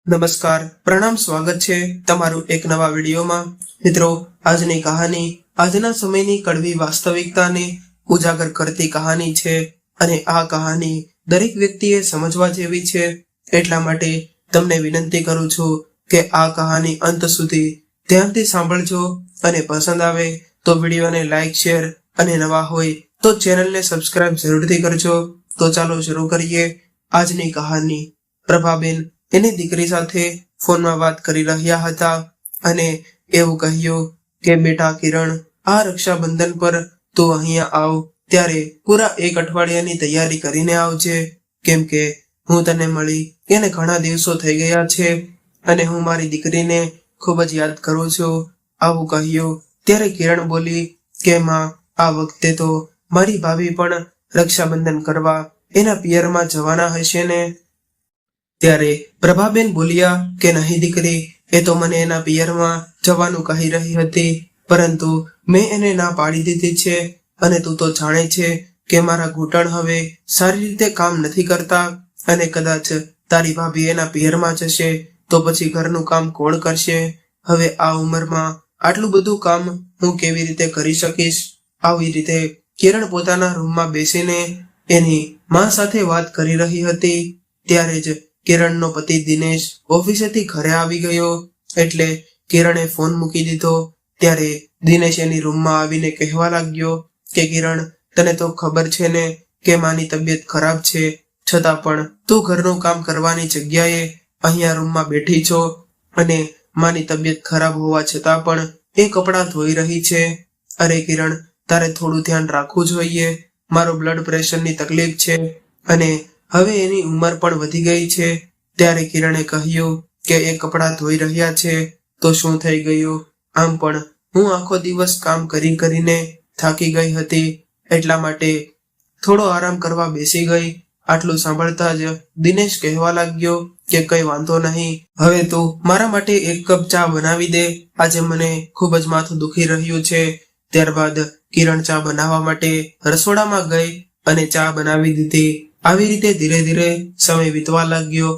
નમસ્કાર, પ્રણામ, સ્વાગત છે તમારું એક નવા વિડીયોમાં। મિત્રો, આજની કહાની આજના સમયની કડવી વાસ્તવિકતાને ઉજાગર કરતી કહાની છે અને આ કહાની દરેક વ્યક્તિએ સમજવા જેવી છે। એટલા માટે તમને વિનંતી કરું છું કે આ કહાની અંત સુધી ધ્યાનથી સાંભળજો અને પસંદ આવે તો વિડીયોને લાઈક, શેર અને નવા હોય તો ચેનલને સબસ્ક્રાઇબ જરૂરથી કરજો। તો ચાલો શરૂ કરીએ આજની કહાની। પ્રભાબેન એની દીકરી સાથે ફોનમાં વાત કરી રહ્યા હતા અને એવું કહ્યું કે બેટા કિરણ, આ રક્ષાબંધન પર તું અહીંયા આવ ત્યારે પૂરા 1 અઠવાડિયાની તૈયારી કરીને આવજે, કેમ કે હું તને મળી એને ઘણા દિવસો થઈ ગયા છે અને હું મારી દીકરીને ખૂબ જ યાદ કરું છું। આવું કહ્યું ત્યારે કિરણ બોલી કે માં, આ વખતે તો મારી ભાભી પણ રક્ષાબંધન કરવા એના પિયરમાં જવાના હશે ને? ત્યારે પ્રભાબેન બોલ્યા કે નહીં દીકરી, એ તો મને એના પિયરમાં જવાનું કહી રહી હતી, પરંતુ મેં એને ના પાડી દીધી છે અને તું તો જાણે છે કે મારા ઘૂંટણ હવે સારી રીતે કામ નથી કરતા અને કદાચ તારી ભાભી એના પિયરમાં જશે તો પછી ઘરનું કામ કોણ કરશે? હવે આ ઉંમરમાં આટલું બધું કામ હું કેવી રીતે કરી શકીશ? આવી રીતે કિરણ પોતાના રૂમમાં બેસીને એની માં સાથે વાત કરી રહી હતી। ત્યારે જ કિરણનો પતિ દિનેશ ઓફિસેથી ઘરે આવી ગયો એટલે કિરણે ફોન મૂકી દીધો। ત્યારે દિનેશ એની રૂમમાં આવીને કહેવા લાગ્યો કે કિરણ, તને તો ખબર છે ને કે માની તબિયત ખરાબ છે, છતાં પણ તું ઘરનું કામ કરવાની જગ્યાએ અહીંયા રૂમમાં બેઠી છો અને માની તબિયત ખરાબ હોવા છતાં પણ એ કપડાં ધોઈ રહી છે। અરે કિરણ, તારે થોડું ધ્યાન રાખવું જોઈએ। મારો બ્લડ પ્રેશરની તકલીફ છે અને હવે એની ઉંમર પણ વધી ગઈ છે। ત્યારે કિરણે કહ્યું કે એ કપડાં ધોઈ રહ્યા છે તો શું થઈ ગયું? આમ પણ હું આખો દિવસ કામ કરીને થાકી ગઈ હતી, એટલા માટે થોડો આરામ કરવા બેસી ગઈ। આટલું સાંભળતા જ દિનેશ કહેવા લાગ્યો કે કઈ વાંધો નહીં, હવે તું મારા માટે 1 કપ ચા બનાવી દે, આજે મને ખૂબ જ માથું દુખી રહ્યું છે। ત્યારબાદ કિરણ ચા બનાવવા માટે રસોડામાં ગઈ અને ચા બનાવી દીધી। આવી રીતે ધીરે ધીરે સમય વીતવા લાગ્યો।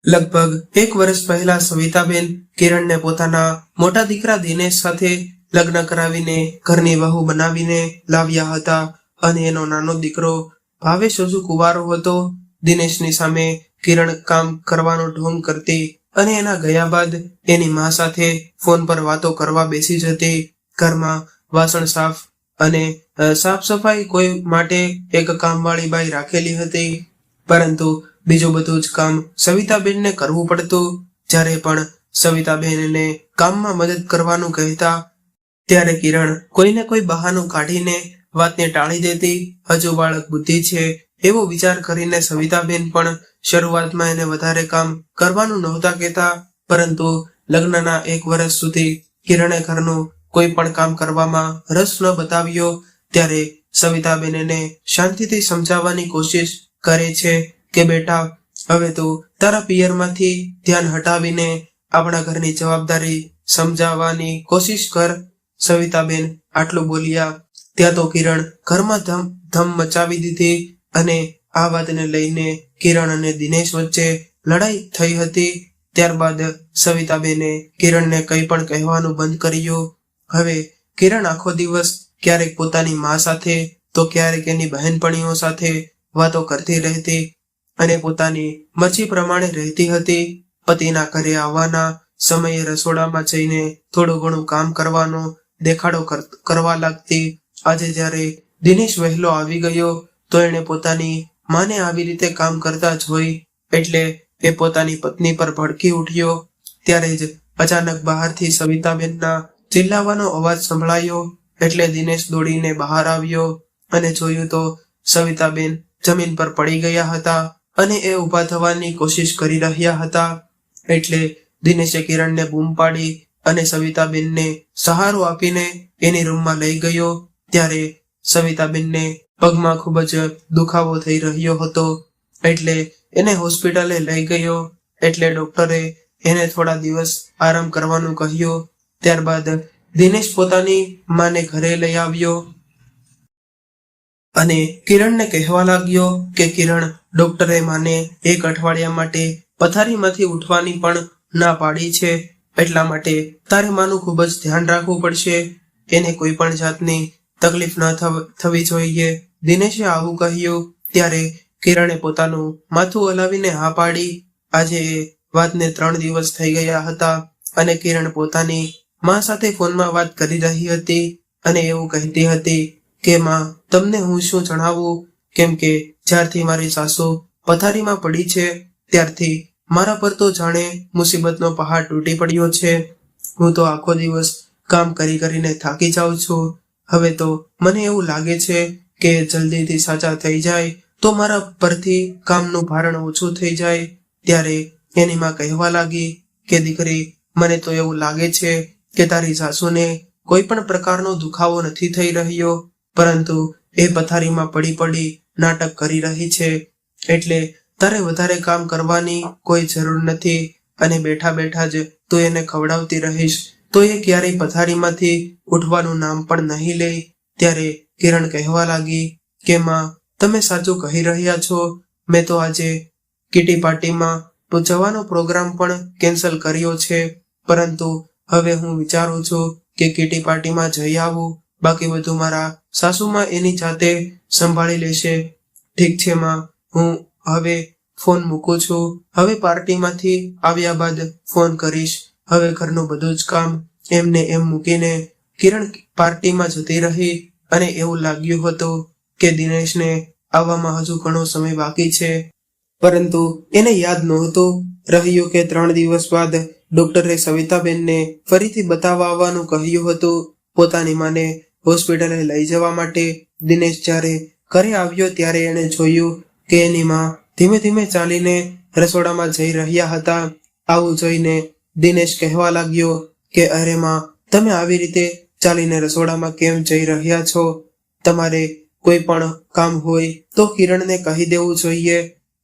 લગભગ 1 વર્ષ પહેલા સવિતાબેન કિરણને પોતાના મોટા દીકરા દિનેશ સાથે લગ્ન કરાવીને ઘરની વહુ બનાવીને લાવ્યા હતા અને એનો નાનો દીકરો ભાવેશ હજુ કુંવારો હતો। દિનેશની સામે કિરણ કામ કરવાનો ઢોંગ કરતી અને એના ગયા બાદ એની માં સાથે ફોન પર વાતો કરવા બેસી જતી। ઘરમાં વાસણ સાફ અને સાફ સફાઈ કોઈ માટે એક કામવાળી બાઈ રાખેલી હતી, પરંતુ બીજું બધું જ કામ સવિતાબેનને કરવું પડતું। જ્યારે પણ સવિતાબેન એને કામમાં મદદ કરવાનું કહેતા ત્યારે કિરણ કોઈને કોઈ બહાનું કાઢીને વાતને ટાળી દેતી। હજુ બાળક બુદ્ધિ છે એવો વિચાર કરીને સવિતાબેન પણ શરૂઆતમાં એને વધારે કામ કરવાનું નહોતા કહેતા, પરંતુ લગ્નના 1 વર્ષ સુધી કિરણે ઘરનું કોઈ પણ કામ કરવામાં રસ ન બતાવ્યો। ત્યારે સવિતાબેન એને શાંતિથી સમજાવવાની કોશિશ કરે છે કે બેટા, હવે તું તારા પિયરમાંથી ધ્યાન હટાવીને આપણા ઘરની જવાબદારી સમજાવવાની કોશિશ કર। સવિતાબેન આટલું બોલ્યા ત્યાં તો કિરણ ઘરમાં ધમ મચાવી દીધી અને આ વાતને લઈને કિરણ અને દિનેશ વચ્ચે લડાઈ થઈ હતી। ત્યારબાદ સવિતાબેને કિરણને કંઈ પણ કહેવાનું બંધ કર્યું। હવે કિરણ આખો દિવસ ક્યારેક પોતાની માં સાથે તો ક્યારેક એની બહેનપણીઓ સાથે વાતો કરતી રહેતી અને પોતાની મરજી પ્રમાણે રહેતી હતી। પતિના ઘરે આવવાના સમયે રસોડામાં જઈને થોડું ઘણું કામ કરવાનો દેખાડો કરવા લાગતી। આજે જ્યારે દિનેશ વહેલો આવી ગયો તો એણે પોતાની માને આવી રીતે કામ કરતા જોઈ એટલે એ પોતાની પત્ની પર ભડકી ઉઠ્યો। ત્યારે જ અચાનક બહારથી સવિતાબેનના ચિલ્લાવાનો અવાજ સંભળાયો એટલે દિનેશ દોડીને બહાર આવ્યો અને જોયું તો સવિતાબેન જમીન પર પડી ગયા હતા અને એ ઊભા થવાની કોશિશ કરી રહ્યા હતા। એટલે દિનેશે કિરણને બૂમ પાડી અને સવિતાબેનને સહારો આપીને એની રૂમમાં લઈ ગયો। ત્યારે સવિતાબેનને પગમાં ખૂબ જ દુખાવો થઈ રહ્યો હતો એટલે એને હોસ્પિટલે લઈ ગયો એટલે ડોક્ટરે એને થોડા દિવસ આરામ કરવાનું કહ્યું। ત્યારબાદ દિનેશ પોતાની માને ઘરે લઈ આવ્યો અને કિરણને કહેવા લાગ્યો કે કિરણ, ડોક્ટરે માને 1 અઠવાડિયા માટે પથારીમાંથી ઉઠવાની પણ ના પાડી છે, એટલા માટે તારે માનું ખૂબ જ ધ્યાન રાખવું પડશે. એને કોઈ પણ જાતની તકલીફ ન થવી જોઈએ. દિનેશે આવું કહ્યું ત્યારે કિરણે પોતાનું માથું હલાવીને હા પાડી. આજે એ વાતને 3 દિવસ થઈ ગયા હતા અને કિરણ પોતાની માં સાથે ફોનમાં વાત કરી રહી હતી અને એવું કહેતી હતી કે માં, તમને હું શું જણાવું, કેમ કે જ્યારથી મારી સાસુ પથારીમાં પડી છે ત્યારથી મારા પર તો જાણે મુસીબતનો પહાડ તૂટી પડ્યો છે. હું તો આખો દિવસ કામ કરીને થાકી જાઉં છું. હવે તો મને એવું લાગે છે કે જલ્દીથી સાજા થઈ જાય તો મારા પરથી કામનું ભારણ ઓછું થઈ જાય. ત્યારે એની માં કહેવા લાગી કે દીકરી, મને તો એવું લાગે છે કે તારી સાસુને કોઈ પણ પ્રકારનો દુખાવો નથી થઈ રહ્યો, પરંતુ એ પથારીમાં પડી નાટક કરી રહી છે. એટલે તારે વધારે કામ કરવાની કોઈ જરૂર નથી અને બેઠા જ તું એને ખવડાવતી રહીશ તો એ ક્યારેય પથારીમાંથી ઉઠવાનું નામ પણ નહીં લે. ત્યારે કિરણ કહેવા લાગી કે માં, તમે સાચું કહી રહ્યા છો. મેં તો આજે કીટી પાર્ટીમાં તો જવાનો પ્રોગ્રામ પણ કેન્સલ કર્યો છે, પરંતુ હવે હું વિચારું છું કે કીટી પાર્ટીમાં જઈ આવું. બાકી બધું મારા સાસુમાં એની જાતે સંભાળી લેશે. ઠીક છે માં, હું હવે ફોન મૂકું છું. હવે પાર્ટીમાંથી આવ્યા બાદ ફોન કરીશ. હવે ઘરનું બધું જ કામ એમને એમ મૂકીને કિરણ પાર્ટીમાં જતી રહી અને એવું લાગ્યું હતું કે દિનેશને આવવામાં હજુ ઘણો સમય બાકી છે, પરંતુ એને યાદ નહોતું રહ્યું કે 3 દિવસ બાદ ડોક્ટરે સવિતાબેનને ફરીથી બતાવવા આવવાનું કહ્યું હતું પોતાની માને હોસ્પિટલે લઈ જવા માટે. દિનેશ જ્યારે ઘરે આવ્યો ત્યારે એણે જોયું કે એની માં ધીમે ચાલીને રસોડામાં જઈ રહ્યા હતા. આવું જોઈને દિનેશ કહેવા લાગ્યો કે અરે માં, તમે આવી રીતે ચાલીને રસોડામાં કેમ જઈ રહ્યા છો? તમારે કોઈ પણ કામ હોય તો કિરણને કહી દેવું જોઈએ.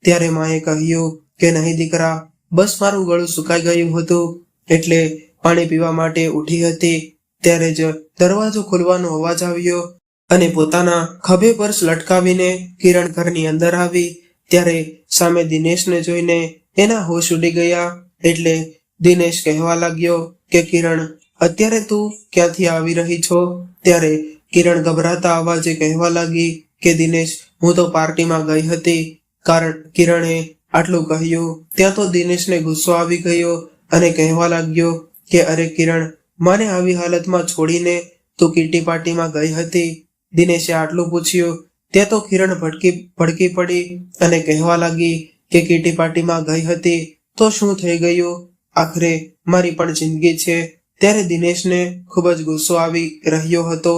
ત્યારે માએ કહ્યું કે નહીં દીકરા, બસ મારું ગળું સુકાઈ ગયું હતું એટલે પાણી પીવા માટે ઉઠી હતી. ત્યારે જ દરવાજો ખોલવાનો અવાજ આવ્યો અને પોતાના ખભે પર્સ લટકાવીને કિરણ ઘરની અંદર આવી. ત્યારે સામે દિનેશને જોઈને એના હોશ ઉડી ગયા. એટલે દિનેશ કહેવા લાગ્યો કે કિરણ, અત્યારે તું ક્યાંથી આવી રહી છો? ત્યારે કિરણ ગભરાતા અવાજે કહેવા લાગી કે દિનેશ, હું તો પાર્ટીમાં ગઈ હતી. કારણ કિરણે આટલું કહ્યું ત્યાં તો દિનેશને ગુસ્સો આવી ગયો અને કહેવા લાગ્યો કે અરે કિરણ, મને આવી હાલતમાં છોડીને તું કીટી પાર્ટીમાં ગઈ હતી? દિનેશે આટલું પૂછ્યું ત્યાં તો કિરણ ભડકી પડી અને કહેવા લાગી કે કીટી પાર્ટીમાં ગઈ હતી તો શું થઈ ગયું? આખરે મારી પણ જિંદગી છે. ત્યારે દિનેશને ખૂબ જ ગુસ્સો આવી રહ્યો હતો,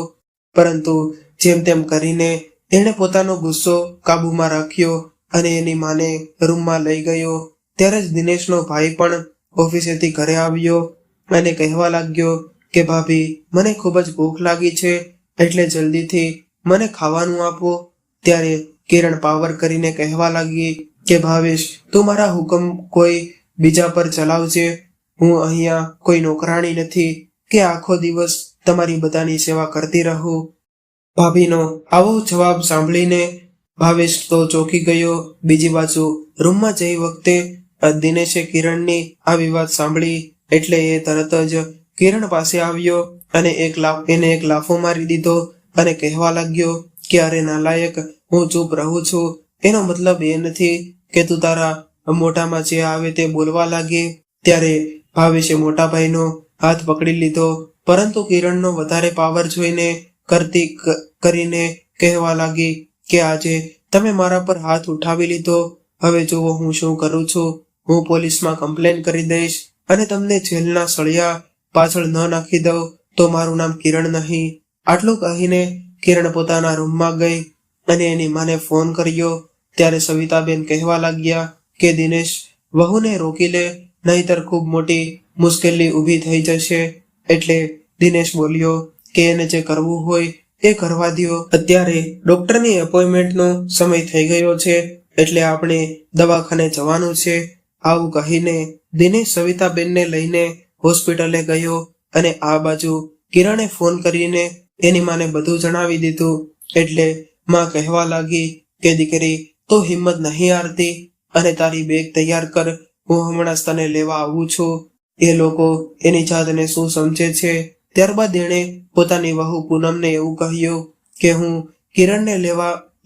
પરંતુ જેમ તેમ કરીને એણે પોતાનો ગુસ્સો કાબૂમાં રાખ્યો અને એની માને રૂમમાં લઈ ગયો. ત્યારે જ દિનેશનો ભાઈ પણ ઓફિસેથી ઘરે આવ્યો અને કહેવા લાગ્યો કે ભાભી, મને ખૂબ જ ભૂખ લાગી છે, એટલે જલ્દીથી મને ખાવાનું આપો. ત્યારે કિરણ પાવર કરીને કહેવા લાગી કે ભાવેશ, તું મારા હુકમ કોઈ બીજા પર ચલાવજે. હું અહીંયા કોઈ નોકરાણી નથી કે આખો દિવસ તમારી બધાની સેવા કરતી રહું. ભાભીનો આવો જવાબ સાંભળીને ભાવેશ તો ચોંકી ગયો. બીજી બાજુ રૂમમાં જઈ વખતે દિનેશે કિરણની આવી વાત સાંભળી એટલે એ તરત જ કિરણ પાસે આવ્યો અને એને એક લાફો મારી દીધો અને કહેવા લાગ્યો કે અરે નાલાયક, હું ચૂપ રહું છું એનો મતલબ એ નથી કે તું તારા મોઢામાં જે આવે તે બોલવા લાગે. ત્યારે ભાવેશે મોટા ભાઈનો હાથ પકડી લીધો, પરંતુ કિરણનો વધારે પાવર જોઈને કરીને કહેવા લાગી કે આજે તમે મારા પર હાથ ઉઠાવી લીધો. હવે જુઓ હું શું કરું છું. હું પોલીસમાં કમ્પ્લેન કરી દઈશ અને તમને જેલના સળિયા પાછળ ન નાખી દઉં તો મારું નામ કિરણ નહીં. આટલું કહીને કિરણ પોતાના રૂમમાં ગઈ અને એની માને ફોન કર્યો. ત્યારે સવિતાબેન કહેવા લાગ્યા કે દિનેશ, વહુને રોકી લે, નહીતર ખૂબ મોટી મુશ્કેલી ઊભી થઈ જશે. એટલે દિનેશ બોલ્યો કે એને જે કરવું હોય એ કરવા દ્યો. અત્યારે ડોક્ટરની એપોઇન્ટમેન્ટનો સમય થઈ ગયો છે એટલે આપણે દવાખાને જવાનું છે. આવું કહીને દિનેશ સવિતાબેનને લઈને હોસ્પિટલે ગયો અને આ બાજુ કિરણે ફોન કરીને એની માને બધું જણાવી દીધું. એટલે માં કહેવા લાગી કે દીકરી, તો હિંમત નહીં હારતી અને તારી બેગ તૈયાર કર, હું હમણાં જ તને લેવા આવું છું. એ લોકો એની જાતને શું સમજે છે? ત્યારબાદ એણે પોતાની વહુ પૂનમને એવું કહ્યું કે હું કિરણને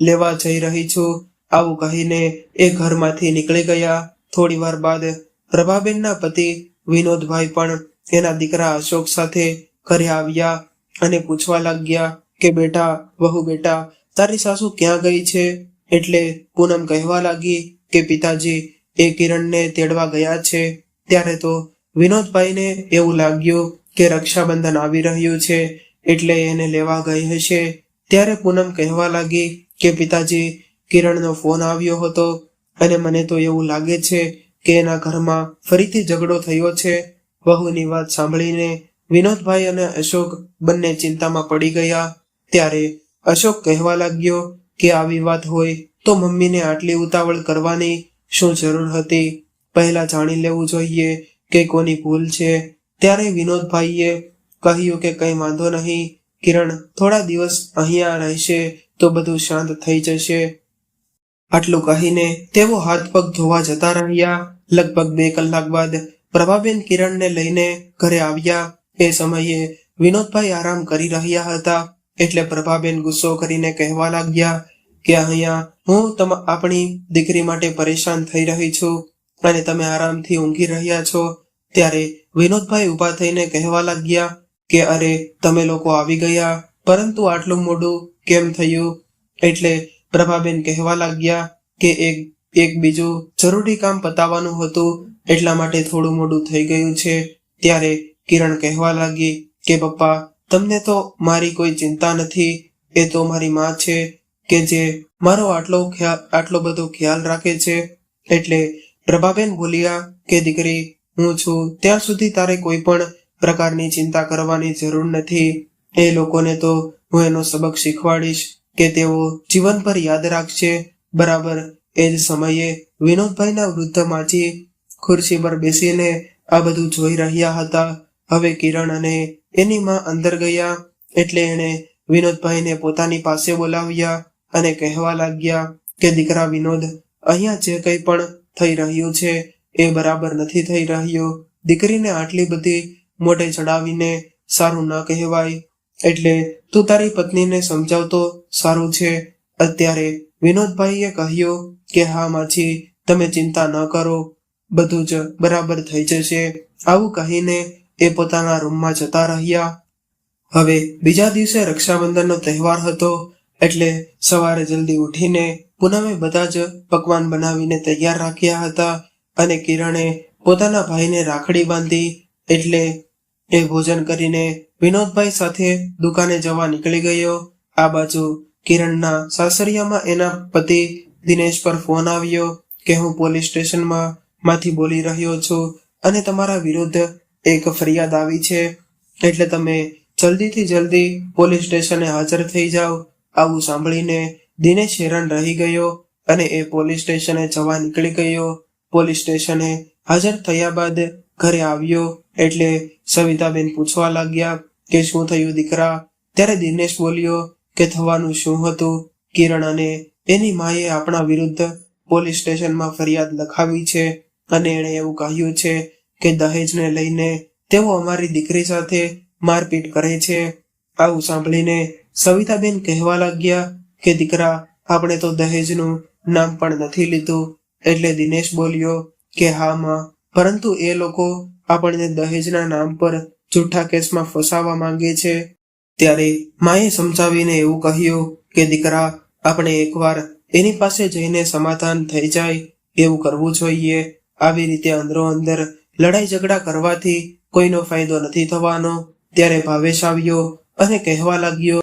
લેવા જઈ રહી છું. આવું કહીને એ ઘરમાંથી નીકળી ગયા. થોડી વાર બાદ પ્રભાબેનના પતિ વિનોદભાઈ પણ એના દીકરા અશોક સાથે ઘરે આવ્યા અને પૂછવા લાગ્યા કે બેટા તારી સાસુ ક્યાં ગઈ છે? એટલે પૂનમ કહેવા લાગી કે પિતાજી એ કિરણને તેડવા ગયા છે. ત્યારે તો વિનોદભાઈને એવું લાગ્યું કે રક્ષાબંધન આવી રહ્યું છે એટલે એને લેવા ગઈ હશે. ત્યારે પૂનમ કહેવા લાગી કે પિતાજી કિરણનો ફોન આવ્યો હતો અને મને તો એવું લાગે છે કે એના ઘરમાં ફરીથી ઝઘડો થયો છે. વહુની વાત સાંભળીને વિનોદભાઈ અને અશોક બંને ચિંતામાં પડી ગયા. ત્યારે અશોક કહેવા લાગ્યો કે આવી વાત હોય તો મમ્મીને આટલી ઉતાવળ કરવાની શું જરૂર હતી? પહેલા જાણી લેવું જોઈએ કે કોની ભૂલ છે. ત્યારે વિનોદભાઈએ કહ્યું કે કંઈ વાંધો નહીં, કિરણ થોડા દિવસ અહીંયા રહેશે તો બધું શાંત થઈ જશે. આટલું કહીને તેઓ હાથ પગ ધોવા જતા રહ્યા. લગભગ 2 કલાક બાદ પ્રભાબેન કિરણને લઈને ઘરે આવ્યા. એ સમયે વિનોદભાઈ આરામ કરી રહ્યા હતા એટલે પ્રભાબેન ગુસ્સો કરીને કહેવા લાગ્યા કે અહીંયા હું આપણી દીકરી માટે પરેશાન થઈ રહી છું અને તમે આરામથી ઊંઘી રહ્યા છો. ત્યારે વિનોદભાઈ ઊભા થઈને કહેવા લાગ્યા કે અરે તમે લોકો આવી ગયા, પરંતુ આટલું મોડું કેમ થયું? એટલે પ્રભાબેન કહેવા લાગ્યા કે એક બીજું જરૂરી કામ પતાવવાનું હતું એટલા માટે થોડું મોડું થઈ ગયું છે. ત્યારે કિરણ કહેવા લાગી કે પપ્પા તમને તો મારી કોઈ ચિંતા નથી. એ તો મારી માં છે કે જે મારો આટલો બધો ખ્યાલ રાખે છે. એટલે પ્રભાબેન બોલ્યા કે દીકરી હું છું ત્યાં સુધી તારે કોઈ પણ પ્રકારની ચિંતા કરવાની જરૂર નથી. એ લોકોને તો હું એનો સબક શીખવાડીશ કે તેઓ જીવનભર યાદ રાખશે. બરાબર એ જ સમયે વિનોદભાઈના વૃદ્ધ માજી ખુરશી પર બેસીને આ બધું જોઈ રહ્યા હતા. હવે કિરણ અને એની માં અંદર ગયા એટલે એણે વિનોદભાઈને પોતાની પાસે બોલાવ્યા અને કહેવા લાગ્યા કે દીકરા વિનોદ, અહીંયા જે કંઈ પણ થઈ રહ્યું છે એ બરાબર નથી થઈ રહ્યું. દીકરીને આટલી બધી મોઢે ચડાવીને સારું ન કહેવાય. એટલે તું તારી પત્નીને સમજાવતો સારું છે. અત્યારે વિનોદભાઈએ કહ્યું કે હા માજી તમે ચિંતા ન કરો, બધું જ બરાબર થઈ જશે. આવું કહીને એ પોતાના રૂમમાં જતા રહ્યા. હવે બીજા દિવસે રક્ષાબંધનનો તહેવાર હતો એટલે સવારે જલ્દી ઉઠીને પૂનમે બધા જ પકવાન બનાવીને તૈયાર રાખ્યા હતા અને કિરણે પોતાના ભાઈને રાખડી બાંધી. એટલે એ ભોજન કરીને વિનોદભાઈ સાથે દુકાને જવા નીકળી ગયો. આ બાજુ કિરણના સાસરિયામાં એના પતિ દિનેશ પર ફોન આવ્યો કે હું પોલીસ સ્ટેશનમાંથી બોલી રહ્યો છું અને તમારા વિરુદ્ધ એક ફરિયાદ આવી છે એટલે તમે જલ્દીથી જલ્દી પોલીસ સ્ટેશને હાજર થઈ જાઓ. આવું સાંભળીને દિનેશ હેરાન રહી ગયો અને એ પોલીસ સ્ટેશને જવા નીકળી ગયો. પોલીસ સ્ટેશને હાજર થયા બાદ ઘરે આવ્યો એટલે સવિતાબેન પૂછવા લાગ્યા કે શું થયું દીકરા? ત્યારે દિનેશ બોલ્યો કે થવાનું શું હતું, કિરણ અને એની માએ આપણા વિરુદ્ધ પોલીસ સ્ટેશનમાં ફરિયાદ લખાવી છે અને એણે એવું કહ્યું છે કે દહેજને લઈને તેઓ અમારી દીકરી સાથે મારપીટ કરે છે. આવું સાંભળીને સવિતાબેન કહેવા લાગ્યા કે દીકરા આપણે તો દહેજનું નામ પણ નથી લીધું. એટલે દિનેશ બોલ્યો કે હા માં, પરંતુ એ લોકો આપણને દહેજના નામ પર જૂઠા કેસમાં ફસાવવા માંગે છે. ત્યારે માએ સમજાવીને એવું કહ્યું કે દીકરા આપણે એકવાર એની પાસે જઈને સમાધાન થઈ જાય એવું કરવું જોઈએ. આવી રીતે અંદરો અંદર લડાઈ ઝઘડા કરવાથી કોઈનો ફાયદો નથી થવાનો. ત્યારે ભાવેશ આવ્યો અને કહેવા લાગ્યો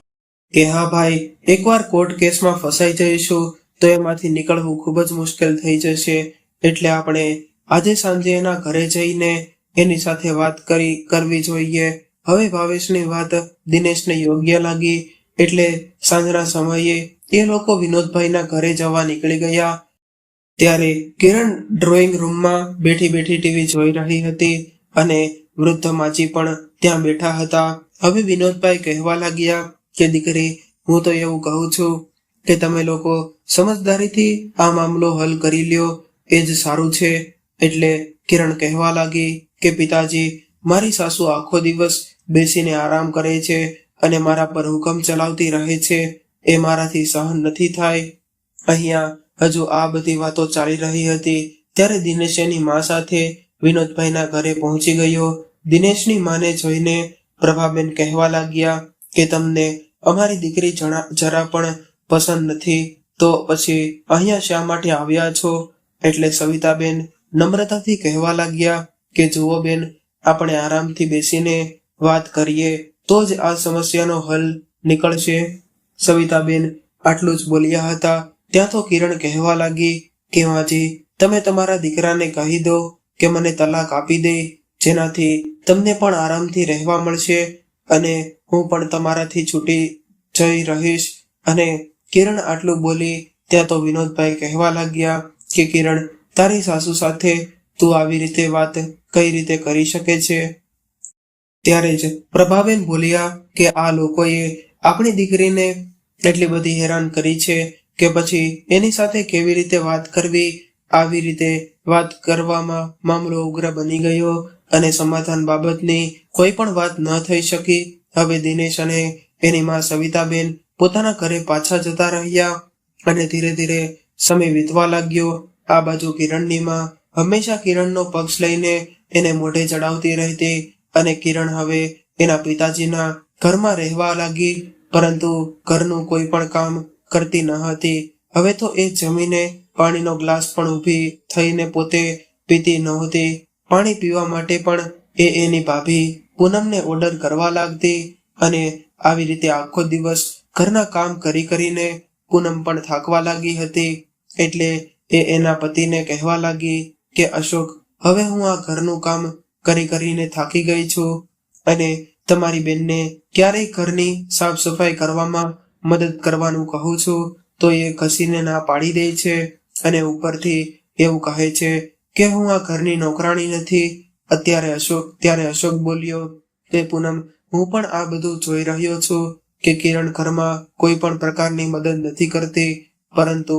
કે હા ભાઈ, એકવાર કોર્ટ કેસમાં ફસાઈ જઈશું તો એમાંથી નીકળવું ખૂબ જ મુશ્કેલ થઈ જશે. એટલે આપણે આજે સાંજે એના ઘરે જઈને એની સાથે વાત કરવી જોઈએ. હવે ભાવેશની વાત દિનેશને યોગ્ય લાગી એટલે સાંજના સમયે એ લોકો વિનોદભાઈના ઘરે જવા નીકળી ગયા. ત્યારે કિરણ ડ્રોઈંગ રૂમમાં બેઠી ટીવી જોઈ રહી હતી અને વૃદ્ધ માજી પણ ત્યાં બેઠા હતા. હવે વિનોદભાઈ કહેવા લાગ્યા કે દીકરી હું તો એવું કહું છું કે તમે લોકો સમજદારીથી આ મામલો હલ કરી લ્યો, એ જ સારું છે. એટલે કિરણ કહેવા લાગી કે પિતાજી, મારી સાસુ આખો દિવસ બેસીને આરામ કરે છે અને મારા પર હુકમ ચલાવતી રહે છે, એ મારાથી સહન નથી થાય. અહીંયા હજુ આ બધી વાતો ચાલી રહી હતી ત્યારે દિનેશ એની મા સાથે વિનોદભાઈના ઘરે પહોંચી ગયો. દિનેશની માને જોઈને પ્રભાબેન કહેવા લાગ્યા કે તમને અમારી દીકરી જરા પણ પસંદ નથી, તો પછી અહીંયા શા માટે આવ્યા છો? એટલે સવિતાબેન નમ્રતાથી કહેવા લાગ્યા કે જુઓ બેન, આપણે આરામથી બેસીને વાત કરીએ તો જ આ સમસ્યાનો હલ નીકળશે. સવિતાબેન આટલું જ બોલ્યા હતા ત્યાં તો કિરણ કહેવા લાગી કે માજી, તમે તમારા દીકરાને કહી દો કે મને તલાક આપી દે, જેનાથી તમને પણ આરામથી રહેવા મળશે અને હું પણ તમારાથી છૂટી જઈ રહીશ. અને કિરણ આટલું બોલી ત્યાં તો વિનોદભાઈ કહેવા લાગ્યા કે કિરણ, તારી સાસુ સાથે તું આવી રીતે વાત કઈ રીતે કરી શકે છે? ત્યારે જ પ્રભાબેન બોલ્યા કે આ લોકોએ આપણી દીકરીને એટલી બધી હેરાન કરી છે કે પછી એની સાથે કેવી રીતે વાત કરવી. આવી રીતે વાત કરવામાં મામલો ઉગ્ર બની ગયો અને સમાધાન બાબતની કોઈ પણ વાત ન થઈ શકી. હવે દિનેશ અને એની માં સવિતાબેન પોતાના ઘરે પાછા જતા રહ્યા અને ધીરે ધીરે સમય વીતવા લાગ્યો. આ બાજુ કિરણની માં હંમેશા કિરણનો પક્ષ લઈને એને મોઢે ચડાવતી રહેતી અને કિરણ હવે એના પિતાજીના ઘરમાં રહેવા લાગી, પરંતુ ઘરનું કોઈ પણ કામ કરતી ન હતી. હવે તો એ જમીને પાણીનો ગ્લાસ પણ ઊભી થઈને પોતે પીતી નહોતી. પાણી પીવા માટે પણ એની ભાભી પૂનમને ઓર્ડર કરવા લાગતી અને આવી રીતે આખો દિવસ ઘરના કામ કરી કરીને પૂનમ પણ થાકવા લાગી હતી. એટલે એના પતિને કહેવા લાગી કે અશોક, હવે હું આ ઘરનું કામ કરી કરીને થાકી ગઈ છું અને તમારી બેનને ક્યારેય ઘરની સાફ સફાઈ કરવામાં મદદ કરવાનું કહું છું તો એ ઘસીને ના પાડી દે છે અને ઉપરથી એવું કહે છે કે હું આ ઘરની નોકરાણી નથી. ત્યારે અશોક બોલ્યો કે પૂનમ, હું પણ આ બધું જોઈ રહ્યો છું કે કિરણ ઘરમાં કોઈ પણ પ્રકારની મદદ નથી કરતી, પરંતુ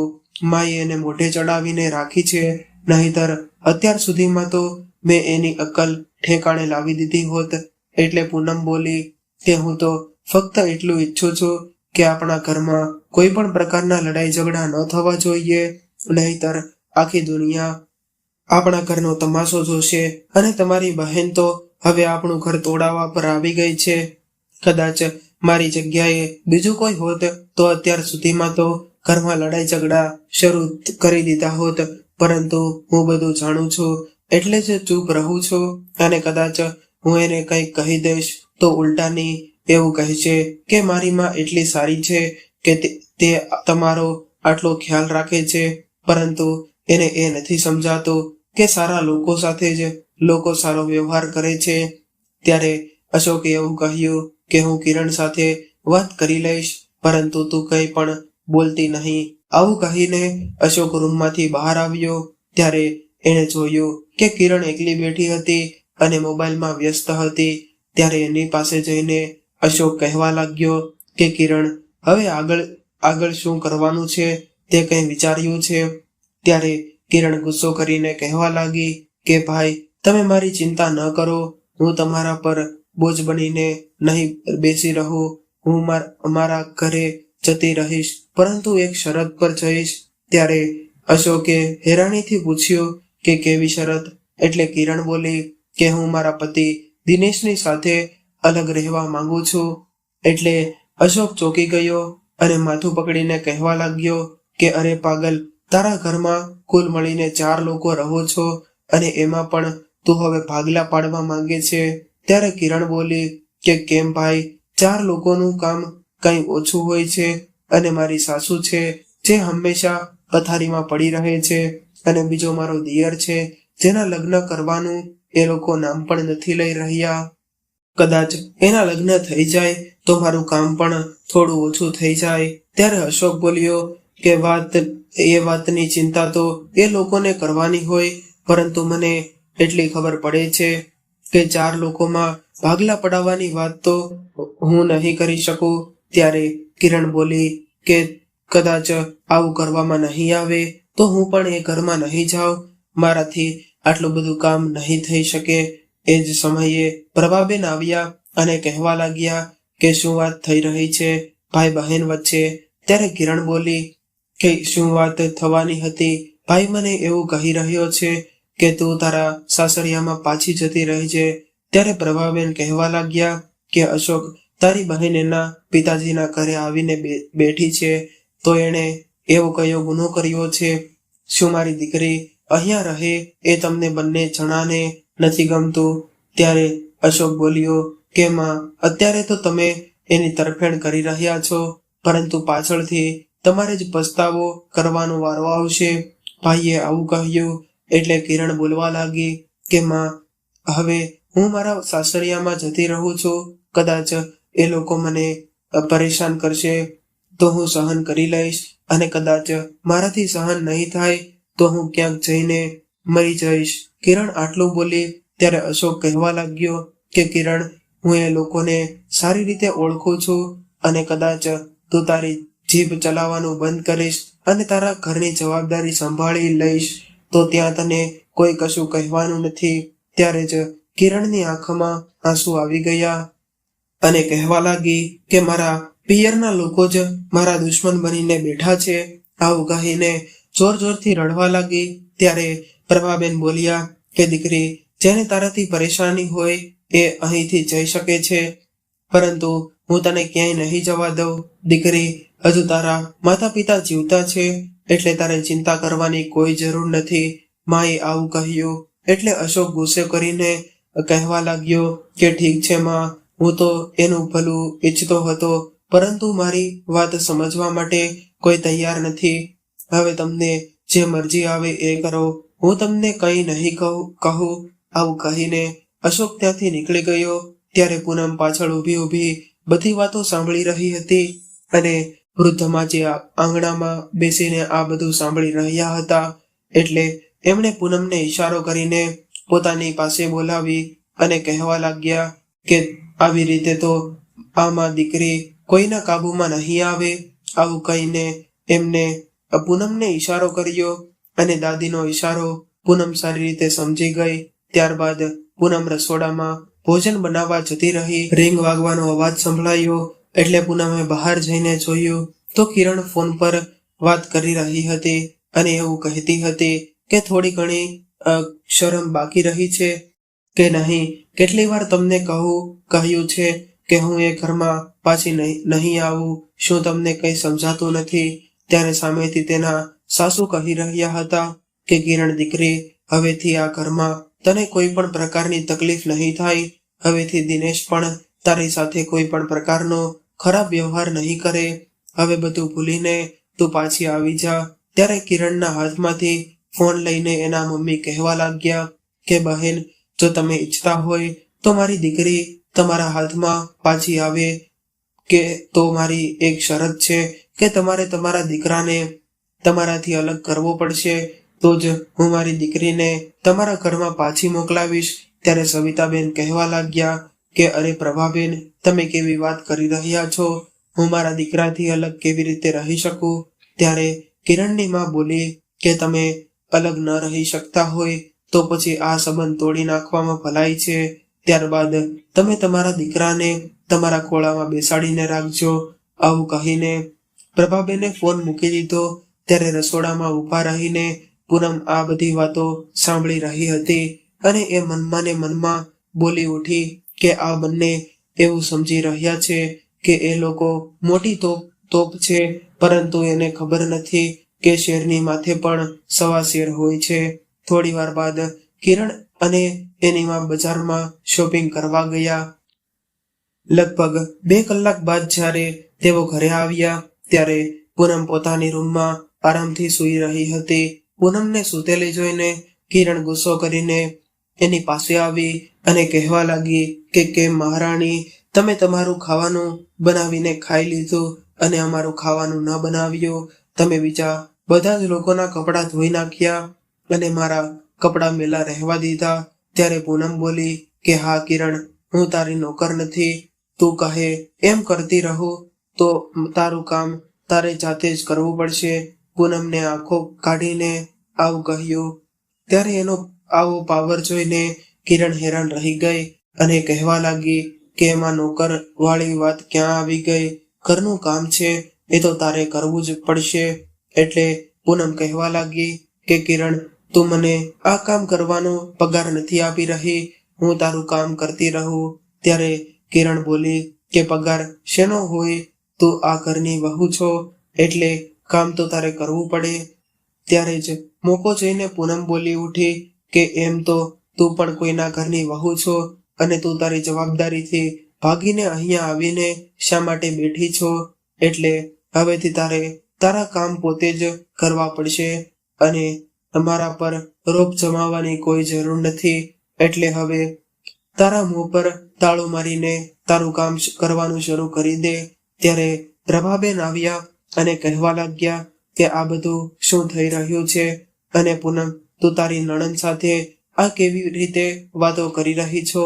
માએ એને મોઢે ચડાવીને રાખી છે, નહીતર અત્યાર સુધીમાં તો મેં એની અક્કલ ઠેકાણે લાવી દીધી હોત. એટલે પૂનમ બોલી કે હું તો ફક્ત એટલું ઈચ્છું છું કે આપણા ઘરમાં કોઈ પણ પ્રકારના લડાઈ ઝઘડા ન થવા જોઈએ, નહીતર આખી દુનિયા આપણા ઘરનો તમાશો જોશે અને તમારી બહેન તો હવે આપણું ઘર તોડાવવા પર આવી ગઈ છે. કદાચ મારી જગ્યાએ બીજું કોઈ હોત તો અત્યાર સુધીમાં તો ઘરમાં લડાઈ ઝઘડા શરૂ કરી દીધા હોત, પરંતુ હું બધું જાણું છું એટલે જ ચૂપ રહું છું અને કદાચ હું એને કંઈક કહી દઈશ તો ઉલટાની એવું કહેશે કે મારી માં એટલી સારી છે કે તે તમારો આટલો ખ્યાલ રાખે છે, પરંતુ એને એ નથી સમજાતું કે સારા લોકો સાથે જ લોકો સારો વ્યવહાર કરે છે. ત્યારે અશોકે એવું કહ્યું કે હું કિરણ સાથે વાત કરી લઈશ, પરંતુ તું કંઈ પણ બોલતી નહીં. આવું કહીને અશોક રૂમમાંથી બહાર આવ્યો ત્યારે એણે જોયું કે કિરણ એકલી બેઠી હતી અને મોબાઈલમાં વ્યસ્ત હતી. ત્યારે એની પાસે જઈને અશોક કહેવા લાગ્યો કે કિરણ, હવે આગળ શું કરવાનું છે તે કંઈ વિચાર્યું છે? ત્યારે કિરણ ગુસ્સો કરીને કહેવા લાગી કે ભાઈ, તમે મારી ચિંતા ન કરો, હું તમારા પર બોજ બનીને નહીં બેસી રહું. હું અમારા ઘરે જતી રહીશ, પરંતુ એક શરત પર જઈશ. ત્યારે અશોકે હેરાનીથી પૂછ્યું કે કેવી શરત? એટલે કિરણ બોલી કે હું મારા પતિ દિનેશની સાથે અલગ રહેવા માંગુ છું. એટલે અશોક ચોંકી ગયો અને માથું પકડીને કહેવા લાગ્યો કે અરે પાગલ, તારા ઘરમાં કુલ મળીને 4 લોકો રહો છો અને એમાં પણ તું હવે ભાગલા પાડવા માંગે છે. ત્યારે કિરણ બોલી કે કેમ ભાઈ, 4 લોકોનું કામ કંઈ ઓછું હોય છે અને મારી સાસુ છે જે હંમેશા પથારીમાં પડી રહે છે અને બીજો મારો દિયર છે જેના લગ્ન કરવાનું એ લોકો નામ પણ નથી લઈ રહ્યા. કદાચ એના લગ્ન થઈ જાય તો મારું કામ પણ થોડું ઓછું થઈ જાય. ત્યારે અશોક બોલ્યો કે વાતની ચિંતા તો એ લોકોને કરવાની હોય, પરંતુ મને એટલી ખબર પડે છે કે 4 લોકોમાં ભાગલા પડાવવાની વાત તો હું નહીં કરી શકું. ત્યારે કિરણ બોલી કે કદાચ આવું કરવામાં નહીં આવે તો હું પણ એ ઘરમાં નહીં જાઉં. મારાથી આટલું બધું કામ નહીં થઈ શકે. એ જ સમયે પ્રભાબેન આવ્યા અને કહેવા લાગ્યા કે શું વાત થઈ રહી છે ભાઈ બહેન વચ્ચે. ત્યારે કિરણ બોલી કે શું વાત થવાની હતી ભાઈ, મને એવું કહી રહ્યો છે કે તું તારા સાસરિયામાં પાછી જતી રહેજે. ત્યારે પ્રભાબેન કહેવા લાગ્યા કે અશોક, તારી બહેન એના પિતાજીના ઘરે આવીને બેઠી છે તો એણે એવો કયો ગુનો કર્યો છે? શું મારી દીકરી અહીંયા રહે એ તમને બંને જણાને નથી ગમતું? ત્યારે અશોક બોલ્યો કે માં, અત્યારે તો તમે એની તરફેણ કરી રહ્યા છો, પરંતુ પાછળથી તમારે જ પસ્તાવો કરવાનો વારો આવશે. ભાઈએ આવું કહ્યું એટલે કિરણ બોલવા લાગી કે માં, હવે હું મારા સાસરિયામાં જતી રહું છું. કદાચ એ લોકો મને પરેશાન કરશે તો હું સહન કરી લઈશ, અને કદાચ મારાથી સહન નહીં થાય તો હું ક્યાંક જઈને મરી જઈશ. કિરણ આટલું બોલી ત્યારે અશોક કહેવા લાગ્યો કે કિરણ, હું એ લોકોને સારી રીતે ઓળખું છું, અને કદાચ તું તારી જીભ ચલાવવાનું બંધ કરીશ અને તારા ઘરની જવાબદારી સંભાળી લઈશ તો ત્યાં તને કોઈ કશું કહેવાનું નથી. ત્યારે જ કિરણની આંખમાં આંસુ આવી ગયા અને કહેવા લાગી કે મારા પિયરના લોકો જ મારા દુશ્મન બનીને બેઠા છે. આવું કહીને જોર જોરથી રડવા લાગી. ત્યારે પ્રભાબેન બોલ્યા કે દીકરી, જેને તારાથી પરેશાની હોય એ અહીંથી જઈ શકે છે, પરંતુ હું તને ક્યાંય નહીં જવા દઉં. દીકરી, હજુ તારા માતા પિતા જીવતા છે એટલે તારે ચિંતા કરવાની કોઈ જરૂર નથી. માએ આવું કહ્યું એટલે અશોક ગુસ્સે કરીને કહેવા લાગ્યો કે ઠીક છે માં, હું તો એનું ભલું ઈચ્છતો હતો, પરંતુ મારી વાત સમજવા માટે કોઈ તૈયાર નથી. હવે તમને જે મરજી આવે એ કરો, હું તમને કંઈ નહીં કહું. આવું કહીને અશોક ત્યાંથી નીકળી ગયો. ત્યારે પૂનમ પાછળ ઊભી ઊભી બધી વાતો સાંભળી રહી હતી, અને વૃદ્ધમાજી આંગણામાં બેસીને આ બધું સાંભળી રહ્યા હતા. એટલે એમણે પૂનમને ઈશારો કરીને પોતાની પાસે બોલાવી અને કહેવા લાગ્યા કે આવી રીતે તો આમાં દીકરી કોઈના કાબુમાં નહીં આવે. આવું કહીને એમને પૂનમને ઈશારો કર્યો, અને દાદીનો ઈશારો પૂનમ સારી રીતે સમજી ગઈ. ત્યારબાદ પૂનમ રસોડામાં ભોજન બનાવવા જતી રહી. રીંગ વાગવાનો અવાજ સંભળાયો એટલે પૂનમે બહાર જઈને જોયું તો કિરણ ફોન પર વાત કરી રહી હતી અને એવું કહેતી હતી કે થોડી ઘણી શરમ બાકી રહી છે કે નહીં? કેટલી વાર તમને કહ્યું છે કે હું એ ઘરમાં પાછી નહીં આવું, શું તમને કંઈ સમજાતું નથી? ત્યારે સામેથી તેના સાસુ કહી રહ્યા હતા કે કિરણ દીકરી, હવેથી આ ઘરમાં તને કોઈ પણ પ્રકારની તકલીફ નહીં થાય. હવેથી દિનેશ પણ તારી સાથે કોઈ પણ પ્રકારનો ખરાબ વ્યવહાર નહીં કરે. હવે બધું ભૂલીને તું પાછી આવી જા. ત્યારે કિરણના હાથમાંથી ફોન લઈને એના મમ્મી કહેવા લાગ્યા કે બહેન, જો તમે ઈચ્છતા હોય તો મારી દીકરી તમારા હાથમાં પાછી આવે, કે તો મારી એક શરત છે કે તમારે તમારા દીકરાને તમારાથી અલગ કરવો પડશે, તો જ હું મારી દીકરીને તમારા ઘરમાં પાછી મોકલાવીશ. ત્યારે સવિતાબેન કહેવા લાગ્યા કે અરે પ્રભાબેન, તમે કેવી વાત કરી રહ્યા છો? હું મારા દીકરાથી અલગ કેવી રીતે રહી શકું? ત્યારે કિરણની માં બોલી કે તમે અલગ ન રહી શકતા હોય તો પછી આ સંબંધ તોડી નાખવામાં ભલાઈ છે. ત્યારબાદ તમે તમારા દીકરાને તમારા ખોળામાં બેસાડીને રાખજો. આવું કહીને પ્રભાબેને ફોન મૂકી દીધો. ત્યારે રસોડામાં ઊભા રહીને પૂનમ આ બધી વાતો સાંભળી રહી હતી, અને એ મનમાં ને મનમાં બોલી ઉઠી કે આ બંને એવું સમજી રહ્યા છે કે એ લોકો મોટી તોપ છે, પરંતુ એને ખબર નથી કે શેરની માથે પણ સવા શેર હોય છે. થોડી વાર બાદ કિરણ અને એની માં બજારમાં શોપિંગ કરવા ગયા. લગભગ 2 કલાક બાદ જ્યારે તેઓ ઘરે આવ્યા ત્યારે પૂનમ પોતાની રૂમમાં આરામથી સૂઈ રહી હતી. પૂનમને સૂતેલી જોઈને કિરણ ગુસ્સો કરીને એની પાસે આવી અને કહેવા લાગી કે કેમ મહારાણી, તમે તમારું ખાવાનું બનાવીને ખાઈ લીધું અને અમારું ખાવાનું ન બનાવ્યું? તમે બીજા બધા જ લોકોના કપડાં ધોઈ નાખ્યા અને મારા કપડાં મેલા રહેવા દીધા. ત્યારે પૂનમ બોલી કે હા કિરણ, હું તારી નોકર નથી. તું કહે એમ કરતી રહું તો તારું કામ તારે જાતે જ કરવું પડશે. પૂનમને આંખો કાઢીને આવું કહ્યું. ત્યારે એનો આવો પાવર જોઈને કિરણ હેરાન રહી ગઈ અને કહેવા લાગી કે એમાં નોકર વાળી વાત ક્યાં આવી ગઈ? ઘરનું કામ છે એ તો તારે કરવું જ પડશે. એટલે પૂનમ કહેવા લાગી કે કિરણ, તું મને આ કામ કરવાનો પગાર નથી આપી રહી, હું તારું કામ કરતી રહું. ત્યારે કિરણ બોલી કે પગાર શેનો હોય? તું આ ઘરની વહુ છો એટલે કામ તો તારે કરવું પડે. ત્યારે જ મોકો જોઈને પૂનમ બોલી ઉઠી કે એમ તો તું પણ કોઈના ઘરની વહુ છો અને તું તારી જવાબદારીથી ભાગીને અહીંયા આવીને શા માટે બેઠી છો? એટલે હવેથી તારે તારા કામ પોતે જ કરવા પડશે અને અમારા પર રોપ જમાવવાની કોઈ જરૂર નથી. એટલે હવે તારા મોં પર તાળું મારીને તારું કામ કરવાનું શરૂ કરી દે. ત્યારે પ્રભાબેન આવ્યા અને કહેવા લાગ્યા કે આ બધું શું થઈ રહ્યું છે? અને પૂનમ, તું તારી નણંદ સાથે આ કેવી રીતે વાતો કરી રહી છો?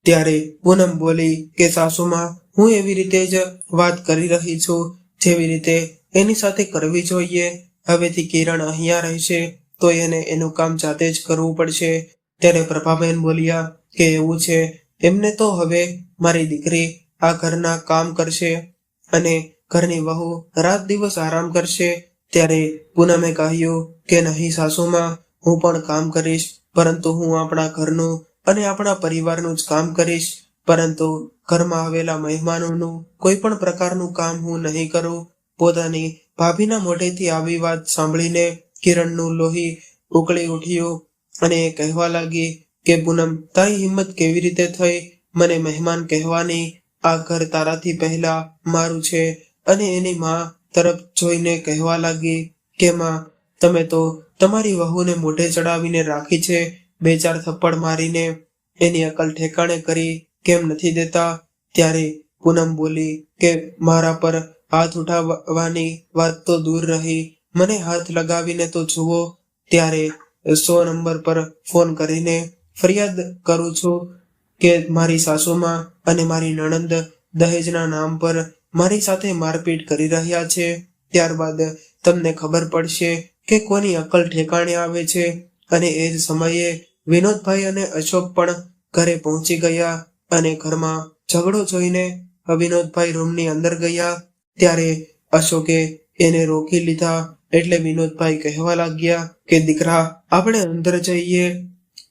ત્યારે પૂનમ બોલી કે સાસુમાં, હું એવી રીતે જ વાત કરી રહી છું જેવી રીતે એની સાથે કરવી જોઈએ. હવેથી કિરણ અહીંયા રહેશે તો એને એનું કામ જાતે જ કરવું પડશે. ત્યારે પ્રભાબેન બોલ્યા કે એવું છે, એમને તો હવે મારી દીકરી આ ઘરના કામ કરશે અને ઘરની વહુ રાત દિવસ આરામ કરશે. ત્યારે પૂનમે કહ્યું કે નહીં સાસુમાં, હું પણ કામ કરીશ, પરંતુ હું આપણા ઘરનું અને આપણા પરિવારનું જ કામ કરીશ, પરંતુ ઘરમાં આવેલા મહેમાનોનું કોઈ પણ પ્રકારનું કામ હું નહીં કરું. પોતાની ભાભીના મોઢેથી આવી વાત સાંભળીને કિરણનું લોહી ઉકળી ઉઠ્યું અને એ કહેવા લાગી કે પૂનમ, તારી હિંમત કેવી રીતે થઈ મને મહેમાન કહેવાની? આ ઘર તારાથી પહેલા મારું છે. અને એની માં તરફ જોઈને કહેવા લાગી કે માં, તમે તો તમારી વહુને મોઢે ચડાવીને રાખી છે, 2-4 થપ્પડ મારીને એની અકલ ઠેકાણે કરી કેમ નથી દેતા? ત્યારે પૂનમ બોલી કે મારા પર હાથ ઉઠાવવાની વાત તો દૂર રહી, મને હાથ લગાવીને તો જુઓ. ત્યારે 100 નંબર પર ફોન કરીને ફરિયાદ કરું છું કે મારી સાસુમાં અને મારી નણંદ દહેજના નામ પર મારી સાથે મારપીટ કરી રહ્યા છે. ત્યારબાદ તમને ખબર પડશે કે કોની અકલ ઠેકાણે આવે છે. અને એ જ સમયે વિનોદભાઈ અને અશોક પણ ઘરે પહોંચી ગયા અને ઘરમાં ઝઘડો જોઈને વિનોદભાઈ રૂમની અંદર ગયા. ત્યારે અશોકે એને રોકી લીધા. એટલે વિનોદભાઈ કહેવા લાગ્યા કે દીકરા, આપણે અંદર જઈએ.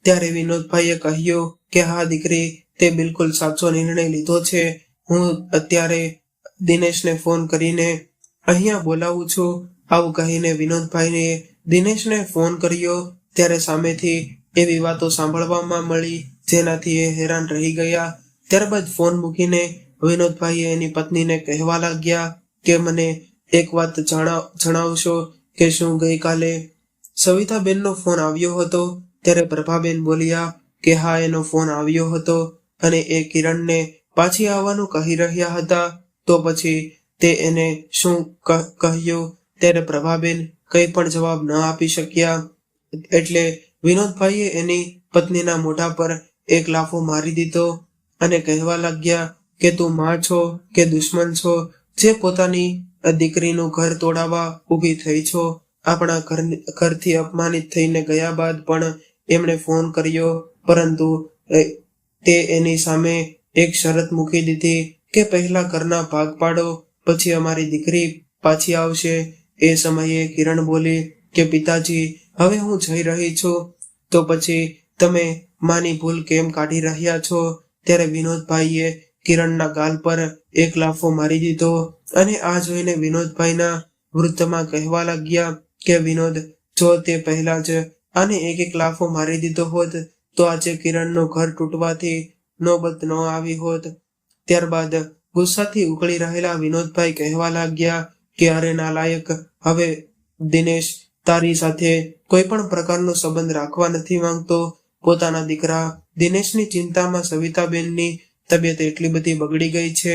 ત્યારે વિનોદભાઈએ કહ્યું કે હા દીકરી, તે બિલકુલ સાચો નિર્ણય લીધો છે. હું અત્યારે દિનેશને ફોન કરીને અહીંયા બોલાવું છું. આવું કહીને વિનોદભાઈને દિનેશને ફોન કર્યો. ત્યારે સામેથી એવી વાતો સાંભળવામાં મળી જેનાથી એ હેરાન રહી ગયા. ત્યારબાદ ફોન મૂકીને વિનોદભાઈએ એની પત્નીને કહેવા લાગ્યા કે મને એક વાત જણાવશો કે શું ગઈકાલે સવિતાબેનનો ફોન આવ્યો હતો? ત્યારે પ્રભાબેન બોલ્યા કે હા, એનો ફોન આવ્યો હતો અને એ કિરણને પાછી આવવાનું કહી રહ્યા હતા. તો પછી તે એને શું કહ્યું? ત્યારે પ્રભાબેન કંઈ પણ જવાબ ન આપી શક્યા. એટલે વિનોદભાઈએ એની પત્નીના મોઢા પર એક લાફો મારી દીધો અને કહેવા લાગ્યા કે તું માં છો કે દુશ્મન છો, જે પોતાની દીકરીનું ઘર તોડાવવા ઊભી થઈ છો? આપણા ઘરથી અપમાનિત થઈને ગયા બાદ પણ એમણે ફોન કર્યો, પરંતુ તે એની સામે એક શરત મૂકી દીધી કે પહેલા ઘરના ભાગ પાડો, પછી અમારી દીકરી પાછી આવશે. એ સમયે કિરણ બોલી કે પિતાજી, હવે હું જઈ રહી છું, તો પછી તમે માની ભૂલ કેમ કાઢી રહ્યા છો? ત્યારે વિનોદભાઈએ કિરણના ગાલ પર એક લાફો મારી દીધો અને આ જોઈને વિનોદભાઈના વૃદ્ધમાં કહેવા લાગ્યા કે વિનોદ, જો તે પહેલા જ આને એક લાફો મારી દીધો હોત તો આજે કિરણનું ઘર તૂટવાથી નોબત ન આવી હોત. ત્યારબાદ ગુસ્સાથી ઉકળી રહેલા વિનોદભાઈ કહેવા લાગ્યા કે અરે નાલાયક, હવે દિનેશ તારી સાથે કોઈ પણ પ્રકારનો સંબંધ રાખવા નથી માંગતો. પોતાના દીકરા દિનેશની ચિંતામાં સવિતાબેનની તબિયત એટલી બધી બગડી ગઈ છે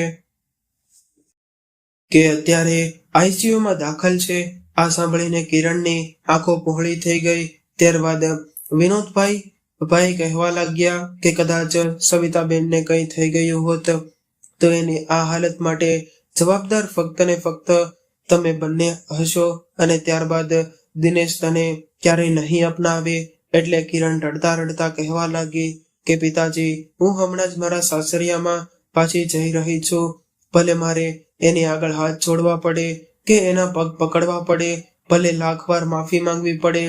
કે અત્યારે આઈસીયુમાં દાખલ છે. આ સાંભળીને કિરણની આંખો પહોળી થઈ ગઈ. ત્યારબાદ વિનોદભાઈ કહેવા લાગ્યા કે કદાચ સવિતાબેનને કંઈ થઈ ગયું હોત તો એની આ હાલત માટે જવાબદાર ફક્ત ને ફક્ત તમે બંને હશો અને ત્યારબાદ દિનેશ તને ક્યારેય નહીં અપનાવે. એટલે કિરણ રડતા રડતા કહેવા લાગી કે પિતાજી, હું હમણાં જ મારા સાસરિયામાં પાછી જઈ રહી છું. ભલે મારે એની આગળ હાથ જોડવા પડે કે એના પગ પકડવા પડે, ભલે લાખ વાર માફી માંગવી પડે,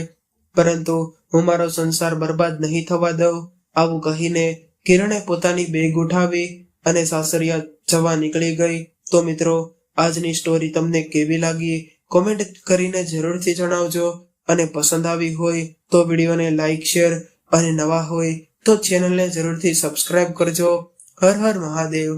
પરંતુ હું મારો સંસાર બરબાદ નહીં થવા દઉં. આવું કહીને કિરણે પોતાની બેગ ઉઠાવી અને સાસરિયા જવા નીકળી ગઈ. તો મિત્રો, આજની સ્ટોરી તમને કેવી લાગી કોમેન્ટ કરીને જરૂરથી જણાવજો. અને પસંદ આવી હોય તો વિડીયોને લાઈક, શેર અને નવા હોય તો ચેનલને જરૂરથી સબસ્ક્રાઇબ કરજો. હર હર મહાદેવ.